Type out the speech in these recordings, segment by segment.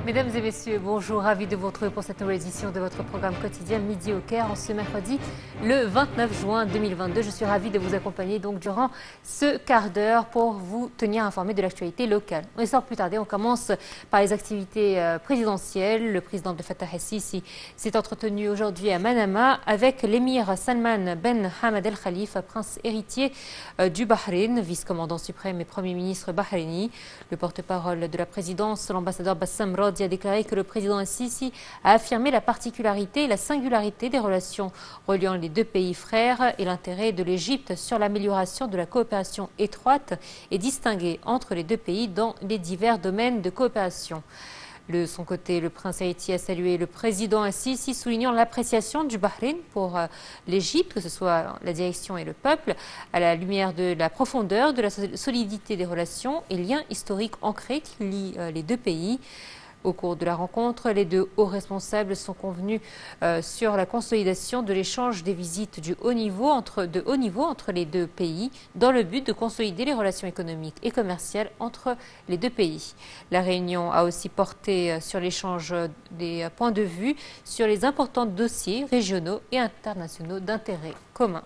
Mesdames et messieurs, bonjour, ravi de vous retrouver pour cette nouvelle édition de votre programme quotidien Midi au Caire en ce mercredi le 29 juin 2022. Je suis ravie de vous accompagner donc durant ce quart d'heure pour vous tenir informés de l'actualité locale. Et sans plus tarder, on commence par les activités présidentielles. Le président Abdel Fattah el-Sisi s'est entretenu aujourd'hui à Manama avec l'émir Salman Ben Hamad Al Khalifa, prince héritier du Bahreïn, vice-commandant suprême et premier ministre bahreïni. Le porte-parole de la présidence, l'ambassadeur Bassam Rodi, a déclaré que le président el-Sisi a affirmé la particularité et la singularité des relations reliant les deux pays frères et l'intérêt de l'Égypte sur l'amélioration de la coopération étroite et distinguée entre les deux pays dans les divers domaines de coopération. De son côté, le prince héritier a salué le président el-Sisi, soulignant l'appréciation du Bahreïn pour l'Égypte, que ce soit la direction et le peuple, à la lumière de la profondeur, de la solidité des relations et liens historiques ancrés qui lient les deux pays. Au cours de la rencontre, les deux hauts responsables sont convenus sur la consolidation de l'échange des visites de haut niveau entre les deux pays dans le but de consolider les relations économiques et commerciales entre les deux pays. La réunion a aussi porté sur l'échange des points de vue sur les importants dossiers régionaux et internationaux d'intérêt commun.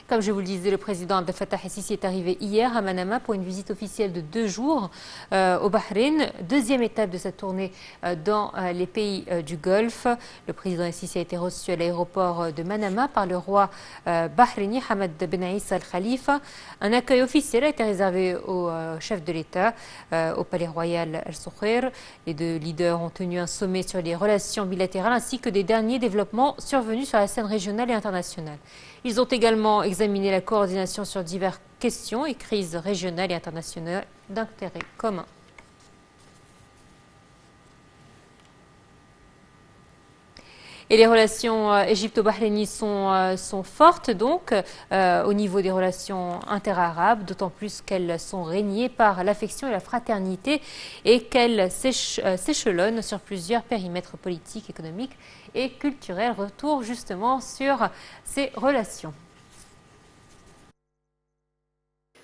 Comme je vous le disais, le président Abdel Fattah el-Sisi est arrivé hier à Manama pour une visite officielle de 2 jours au Bahreïn. Deuxième étape de sa tournée dans les pays du Golfe. Le président el-Sisi a été reçu à l'aéroport de Manama par le roi bahreïni Hamad Ben Issa Al Khalifa. Un accueil officiel a été réservé au chef de l'État au palais royal Al-Soukhir. Les deux leaders ont tenu un sommet sur les relations bilatérales ainsi que des derniers développements survenus sur la scène régionale et internationale. Ils ont également examiné la coordination sur diverses questions et crises régionales et internationales d'intérêt commun. Et les relations égypto-bahreïnies sont fortes donc au niveau des relations interarabes, d'autant plus qu'elles sont régnées par l'affection et la fraternité et qu'elles s'échelonnent sur plusieurs périmètres politiques, économiques et culturels. Retour justement sur ces relations.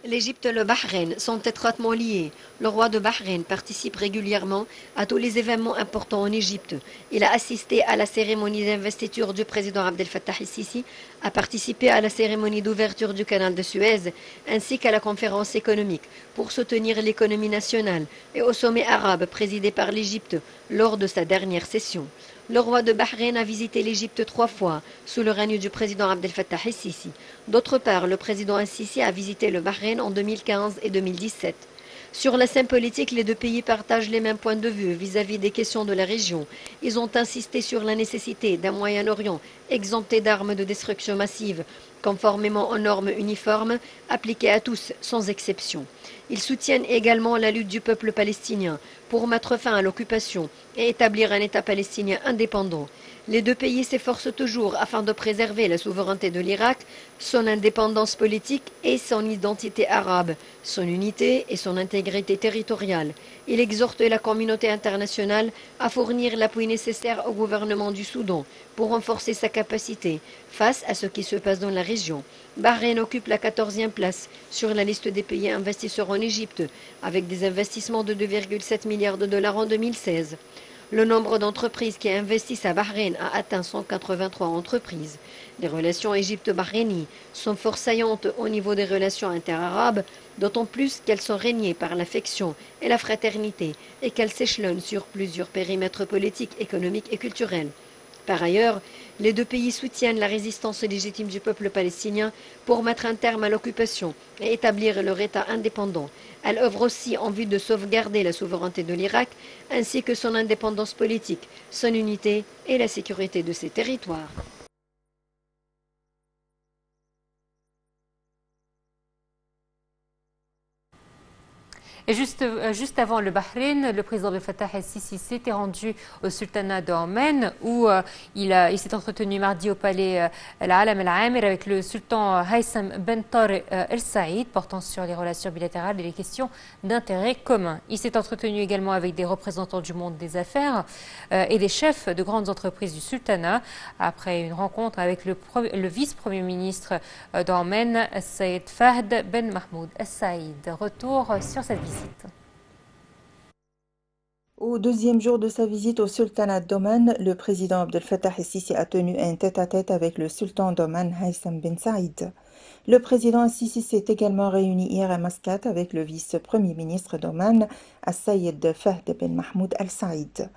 L'Égypte et le Bahreïn sont étroitement liés. Le roi de Bahreïn participe régulièrement à tous les événements importants en Égypte. Il a assisté à la cérémonie d'investiture du président Abdel Fattah el-Sisi, a participé à la cérémonie d'ouverture du canal de Suez, ainsi qu'à la conférence économique pour soutenir l'économie nationale et au sommet arabe présidé par l'Égypte lors de sa dernière session. Le roi de Bahreïn a visité l'Égypte 3 fois sous le règne du président Abdel Fattah el-Sisi. D'autre part, le président el-Sisi a visité le Bahreïn en 2015 et 2017. Sur la scène politique, les deux pays partagent les mêmes points de vue vis-à-vis des questions de la région. Ils ont insisté sur la nécessité d'un Moyen-Orient exempté d'armes de destruction massive, conformément aux normes uniformes appliquées à tous sans exception. Ils soutiennent également la lutte du peuple palestinien pour mettre fin à l'occupation et établir un État palestinien indépendant. Les deux pays s'efforcent toujours afin de préserver la souveraineté de l'Irak, son indépendance politique et son identité arabe, son unité et son intégrité territoriale. Il exhorte la communauté internationale à fournir l'appui nécessaire au gouvernement du Soudan pour renforcer sa capacité face à ce qui se passe dans la région. Bahreïn occupe la 14e place sur la liste des pays investisseurs en Égypte, avec des investissements de 2,7 milliards de dollars en 2016. Le nombre d'entreprises qui investissent à Bahreïn a atteint 183 entreprises. Les relations égypto-bahreïnies sont fort saillantes au niveau des relations interarabes, d'autant plus qu'elles sont régnées par l'affection et la fraternité et qu'elles s'échelonnent sur plusieurs périmètres politiques, économiques et culturels. Par ailleurs, les deux pays soutiennent la résistance légitime du peuple palestinien pour mettre un terme à l'occupation et établir leur État indépendant. Elle œuvre aussi en vue de sauvegarder la souveraineté de l'Irak ainsi que son indépendance politique, son unité et la sécurité de ses territoires. Et juste avant le Bahreïn, le président Abdel Fattah el-Sisi s'était rendu au sultanat d'Oman où il s'est entretenu mardi au palais Al-Alam Al-Amir avec le sultan Haytham Ben Tariq El-Saïd portant sur les relations bilatérales et les questions d'intérêt commun. Il s'est entretenu également avec des représentants du monde des affaires et des chefs de grandes entreprises du sultanat après une rencontre avec le vice-premier ministre d'Oman, Saïd Fahd Ben Mahmoud El-Saïd. Retour sur cette visite. Au deuxième jour de sa visite au sultanat d'Oman, le président Abdel Fattah el-Sisi a tenu un tête-à-tête avec le sultan d'Oman, Haytham Ben Saïd. Le président el-Sisi s'est également réuni hier à Mascate avec le vice-premier ministre d'Oman, Saïd Fahd Ben Mahmoud Al-Saïd.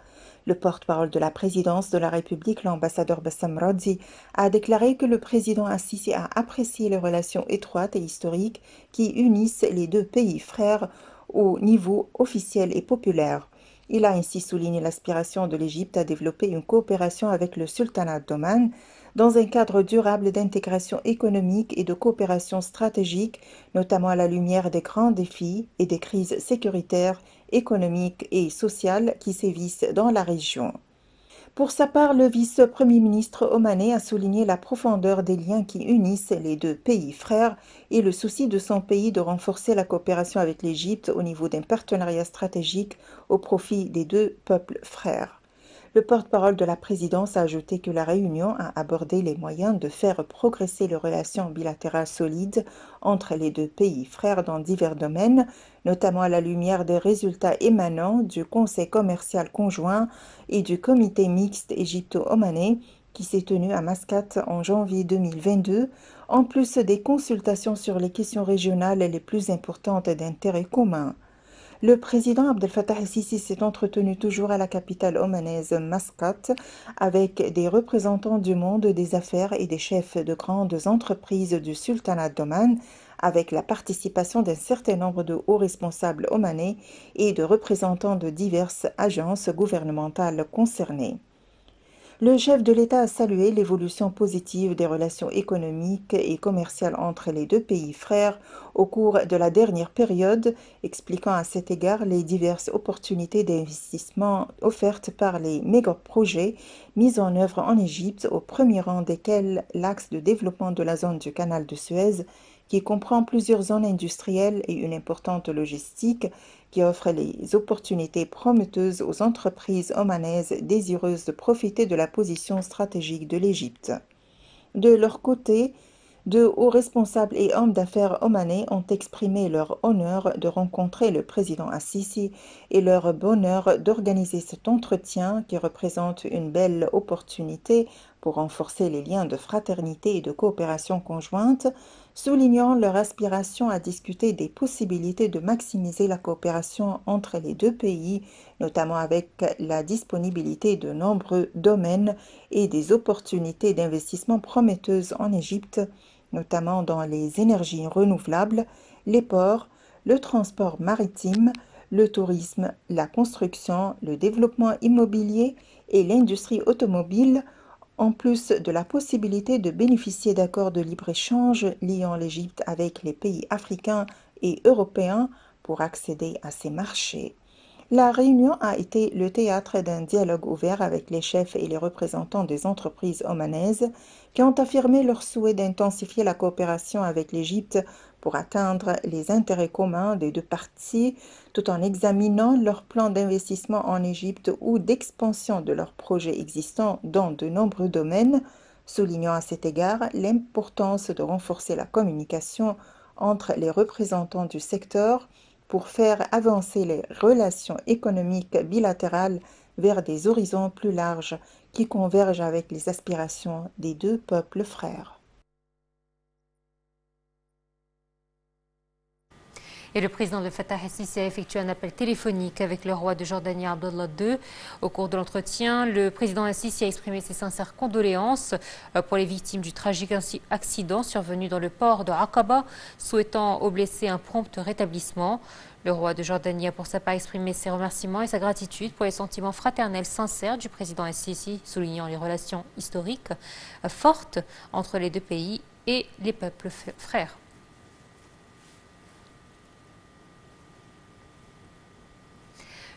Le porte-parole de la présidence de la République, l'ambassadeur Bassam Radzi, a déclaré que le président el-Sisi a apprécié les relations étroites et historiques qui unissent les deux pays frères au niveau officiel et populaire. Il a ainsi souligné l'aspiration de l'Égypte à développer une coopération avec le sultanat d'Oman dans un cadre durable d'intégration économique et de coopération stratégique, notamment à la lumière des grands défis et des crises sécuritaires, économiques et sociales qui sévissent dans la région. Pour sa part, le vice-premier ministre omanais a souligné la profondeur des liens qui unissent les deux pays frères et le souci de son pays de renforcer la coopération avec l'Égypte au niveau d'un partenariat stratégique au profit des deux peuples frères. Le porte-parole de la présidence a ajouté que la réunion a abordé les moyens de faire progresser les relations bilatérales solides entre les deux pays frères dans divers domaines, notamment à la lumière des résultats émanant du Conseil commercial conjoint et du comité mixte égypto-omanais qui s'est tenu à Mascate en janvier 2022, en plus des consultations sur les questions régionales les plus importantes d'intérêt commun. Le président Abdel Fattah el-Sisi s'est entretenu toujours à la capitale omanaise Mascate avec des représentants du monde des affaires et des chefs de grandes entreprises du sultanat d'Oman, avec la participation d'un certain nombre de hauts responsables omanais et de représentants de diverses agences gouvernementales concernées. Le chef de l'État a salué l'évolution positive des relations économiques et commerciales entre les deux pays frères au cours de la dernière période, expliquant à cet égard les diverses opportunités d'investissement offertes par les méga-projets mis en œuvre en Égypte, au premier rang desquels l'axe de développement de la zone du canal de Suez, qui comprend plusieurs zones industrielles et une importante logistique, qui offre les opportunités prometteuses aux entreprises omanaises désireuses de profiter de la position stratégique de l'Égypte. De leur côté, de hauts responsables et hommes d'affaires omanais ont exprimé leur honneur de rencontrer le président el-Sisi et leur bonheur d'organiser cet entretien qui représente une belle opportunité pour renforcer les liens de fraternité et de coopération conjointe, soulignant leur aspiration à discuter des possibilités de maximiser la coopération entre les deux pays, notamment avec la disponibilité de nombreux domaines et des opportunités d'investissement prometteuses en Égypte, notamment dans les énergies renouvelables, les ports, le transport maritime, le tourisme, la construction, le développement immobilier et l'industrie automobile, en plus de la possibilité de bénéficier d'accords de libre-échange liant l'Égypte avec les pays africains et européens pour accéder à ces marchés. La réunion a été le théâtre d'un dialogue ouvert avec les chefs et les représentants des entreprises omanaises qui ont affirmé leur souhait d'intensifier la coopération avec l'Égypte pour atteindre les intérêts communs des deux parties, tout en examinant leurs plans d'investissement en Égypte ou d'expansion de leurs projets existants dans de nombreux domaines, soulignant à cet égard l'importance de renforcer la communication entre les représentants du secteur pour faire avancer les relations économiques bilatérales vers des horizons plus larges qui convergent avec les aspirations des deux peuples frères. Et le président de Fattah el-Sisi a effectué un appel téléphonique avec le roi de Jordanie Abdallah II. Au cours de l'entretien, le président el-Sisi a exprimé ses sincères condoléances pour les victimes du tragique accident survenu dans le port de Aqaba, souhaitant aux blessés un prompt rétablissement. Le roi de Jordanie a pour sa part exprimé ses remerciements et sa gratitude pour les sentiments fraternels sincères du président el-Sisi, soulignant les relations historiques fortes entre les deux pays et les peuples frères.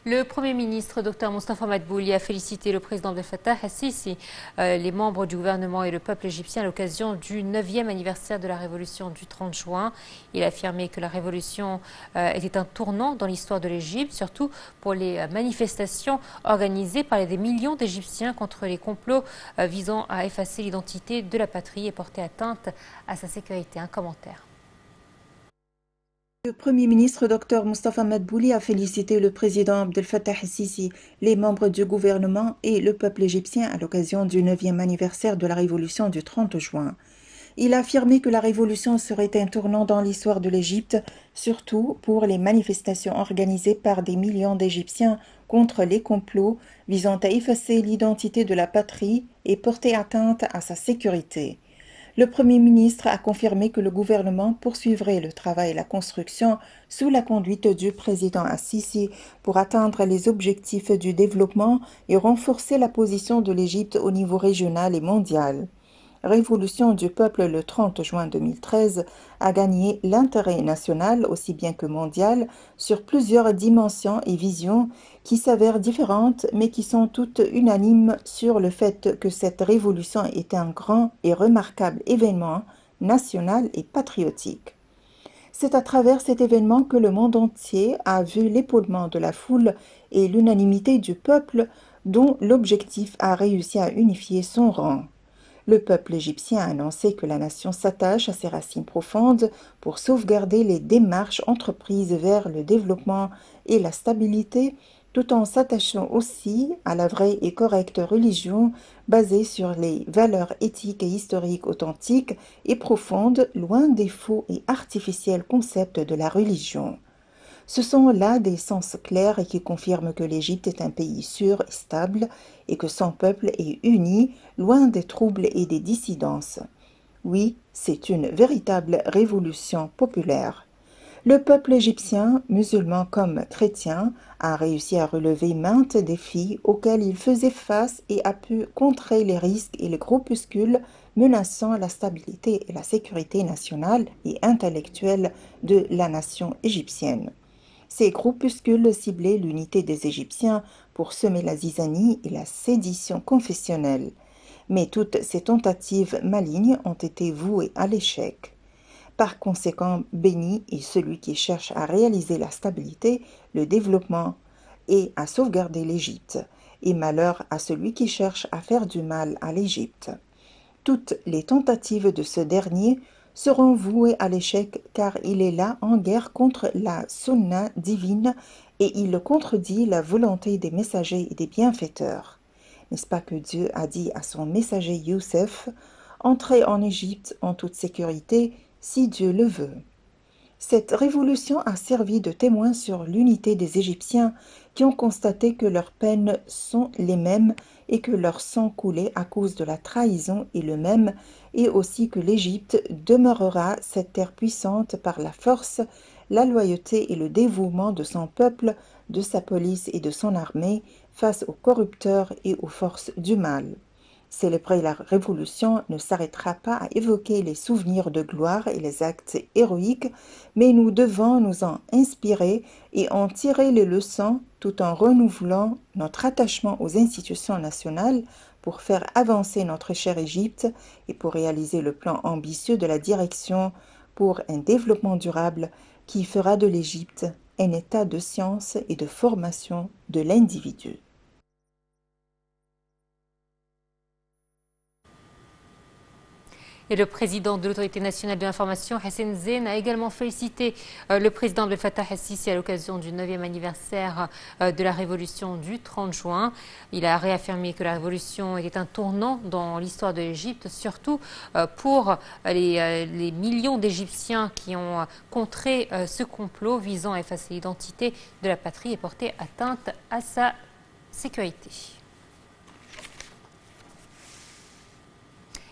Le Premier ministre, Dr Mostafa Madbouli, a félicité le président Abdel Fattah el-Sisi, les membres du gouvernement et le peuple égyptien à l'occasion du 9e anniversaire de la révolution du 30 juin. Il a affirmé que la révolution était un tournant dans l'histoire de l'Égypte, surtout pour les manifestations organisées par des millions d'Égyptiens contre les complots visant à effacer l'identité de la patrie et porter atteinte à sa sécurité. Un commentaire. Le Premier ministre Dr Mostafa Madbouli a félicité le président Abdel Fattah el-Sisi, les membres du gouvernement et le peuple égyptien à l'occasion du 9e anniversaire de la révolution du 30 juin. Il a affirmé que la révolution serait un tournant dans l'histoire de l'Égypte, surtout pour les manifestations organisées par des millions d'Égyptiens contre les complots visant à effacer l'identité de la patrie et porter atteinte à sa sécurité. Le Premier ministre a confirmé que le gouvernement poursuivrait le travail et la construction sous la conduite du président Al-Sisi pour atteindre les objectifs du développement et renforcer la position de l'Égypte au niveau régional et mondial. Révolution du peuple le 30 juin 2013 a gagné l'intérêt national aussi bien que mondial sur plusieurs dimensions et visions qui s'avèrent différentes mais qui sont toutes unanimes sur le fait que cette révolution est un grand et remarquable événement national et patriotique. C'est à travers cet événement que le monde entier a vu l'épaulement de la foule et l'unanimité du peuple dont l'objectif a réussi à unifier son rang. Le peuple égyptien a annoncé que la nation s'attache à ses racines profondes pour sauvegarder les démarches entreprises vers le développement et la stabilité, tout en s'attachant aussi à la vraie et correcte religion basée sur les valeurs éthiques et historiques authentiques et profondes, loin des faux et artificiels concepts de la religion. Ce sont là des sens clairs et qui confirment que l'Égypte est un pays sûr et stable et que son peuple est uni, loin des troubles et des dissidences. Oui, c'est une véritable révolution populaire. Le peuple égyptien, musulman comme chrétien, a réussi à relever maintes défis auxquels il faisait face et a pu contrer les risques et les groupuscules menaçant la stabilité et la sécurité nationale et intellectuelle de la nation égyptienne. Ces groupuscules ciblaient l'unité des Égyptiens pour semer la zizanie et la sédition confessionnelle. Mais toutes ces tentatives malignes ont été vouées à l'échec. Par conséquent, béni est celui qui cherche à réaliser la stabilité, le développement et à sauvegarder l'Égypte, et malheur à celui qui cherche à faire du mal à l'Égypte. Toutes les tentatives de ce dernier seront voués à l'échec car il est là en guerre contre la sunna divine et il contredit la volonté des messagers et des bienfaiteurs. N'est-ce pas que Dieu a dit à son messager Youssef « Entrez en Égypte en toute sécurité si Dieu le veut ». Cette révolution a servi de témoin sur l'unité des Égyptiens qui ont constaté que leurs peines sont les mêmes et que leur sang coulé à cause de la trahison est le même, et aussi que l'Égypte demeurera cette terre puissante par la force, la loyauté et le dévouement de son peuple, de sa police et de son armée face aux corrupteurs et aux forces du mal. Célébrer la Révolution ne s'arrêtera pas à évoquer les souvenirs de gloire et les actes héroïques, mais nous devons nous en inspirer et en tirer les leçons tout en renouvelant notre attachement aux institutions nationales pour faire avancer notre chère Égypte et pour réaliser le plan ambitieux de la direction pour un développement durable qui fera de l'Égypte un état de science et de formation de l'individu. Et le président de l'Autorité nationale de l'information, Hacine Zeine, a également félicité le président Abdel Fattah el-Sisi à l'occasion du 9e anniversaire de la révolution du 30 juin. Il a réaffirmé que la révolution était un tournant dans l'histoire de l'Égypte, surtout pour les millions d'Égyptiens qui ont contré ce complot visant à effacer l'identité de la patrie et porter atteinte à sa sécurité.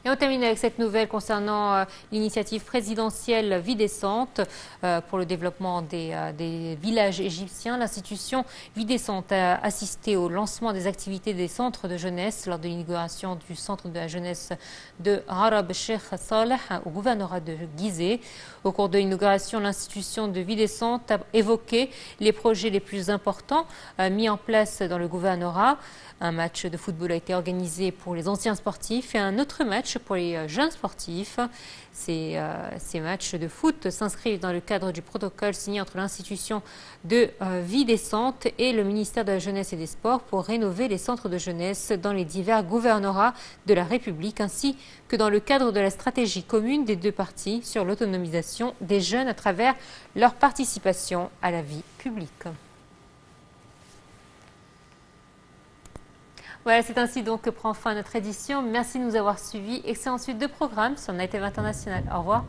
Et on termine avec cette nouvelle concernant l'initiative présidentielle Vie décente pour le développement des villages égyptiens. L'institution Vie décente a assisté au lancement des activités des centres de jeunesse lors de l'inauguration du centre de la jeunesse de Arab Sheikh Saleh au gouvernorat de Gizeh. Au cours de l'inauguration, l'institution de Vie décente a évoqué les projets les plus importants mis en place dans le gouvernorat. Un match de football a été organisé pour les anciens sportifs et un autre match pour les jeunes sportifs. Ces matchs de foot s'inscrivent dans le cadre du protocole signé entre l'institution de Vie décente et le ministère de la Jeunesse et des Sports pour rénover les centres de jeunesse dans les divers gouvernorats de la République, ainsi que dans le cadre de la stratégie commune des deux parties sur l'autonomisation des jeunes à travers leur participation à la vie publique. Voilà, c'est ainsi donc que prend fin notre édition. Merci de nous avoir suivis. Excellente suite de programmes sur Night TV International. Au revoir.